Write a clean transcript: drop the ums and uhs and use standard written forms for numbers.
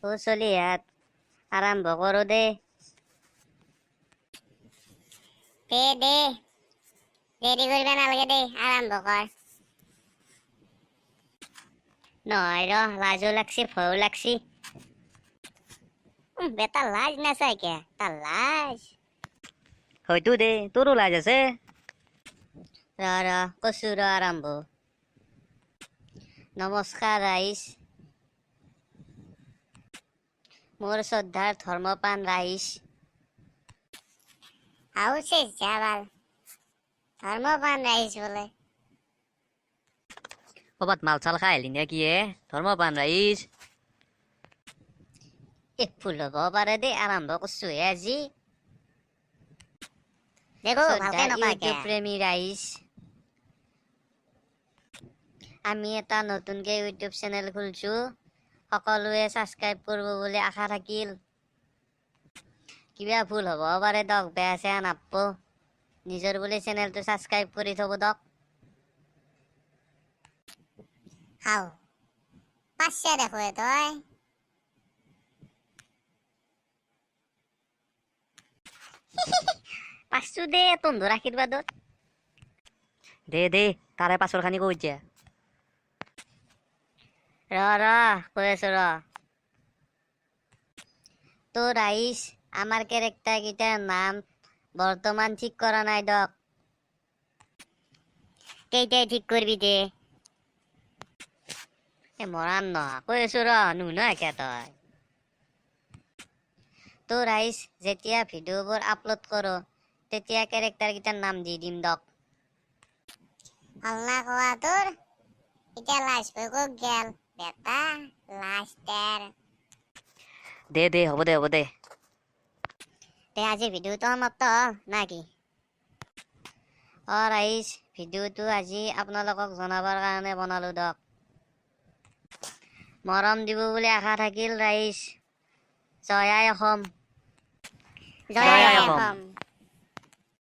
ও চলিহাত আৰম্ভ কৰো দে। দে দেৰি কৰিবা নালাগে দে, আৰম্ভ কৰ। নহয় লাজো লাগছি ভয়ো লাগছি। বেটা লাজ নাচাই কে, তাৰ লাজ। হয়তো দে, তোৰো লাজ আছে। কচু আৰম্ভ। নমস্কাৰ ৰাইজ, মোৰ শ্ৰদ্ধাৰ ধৰ্মপান ৰাইজ। আউছে যাবাল ধৰ্মপান ৰাইজ বোলে। ক'বাত মাল চাল খাই আহিলি নে কি হে? ধৰ্মপান ৰাইজ। এক ফুল হ'ব পাৰে দেই, আৰম্ভ কৰছোহে আজি। দেখো ভালকে শ্ৰদ্ধাৰ নকয় কে। ইউটিউব প্ৰেমী ৰাইজ, আমি এটা নতুনকে ইউটিউব চেনেল খুলছো, সকলোৱে ছাবস্ক্ৰাইব কৰিব বুলি আশা থাকিল। কিবা ভুল হ'ব পাৰে দক, বেয়া চেয়া নাপব। নিজৰ বুলি চেনেলটো ছাবস্ক্ৰাইব কৰি থব দক। হাও পাঁচশে দেখো তই। পাঁচছো দে তন্ধুৰ আশীৰ্বাদত। দে তাৰে পাছৰ খানি কৈ যা। কৈ আছো তো ৰাইজ, আমাৰ কেৰেক্টাৰ কেইটাৰ নাম বৰ্তমান ঠিক কৰা নাই দক। কেইটাই ঠিক কৰবি দে। মৰাণ নহয়, কৈ আছো নুশুনা কিয় তই? তো ৰাইজ, যেতিয়া ভিডিঅ'বোৰ আপলোড কৰো, তেতিয়া কেৰেক্টাৰ কেইটাৰ নাম দি দিম দক। আল্লা কোৱা তোৰ এতিয়া লাজ ভয় ক'ত গেল বেটা, লাজ তাৰ। দে হ'ব দে। তে আজি ভিডিঅ'টো সমাপ্ত হ'ল না কি? ৰাইজ, ভিডিঅ'টো আজি আপোনালোকক জনাবৰ কাৰণে বনালো দক। মৰম দিব বুলি আশা থাকিল ৰাইজ। জয় আই অসম। জয় আই অসম।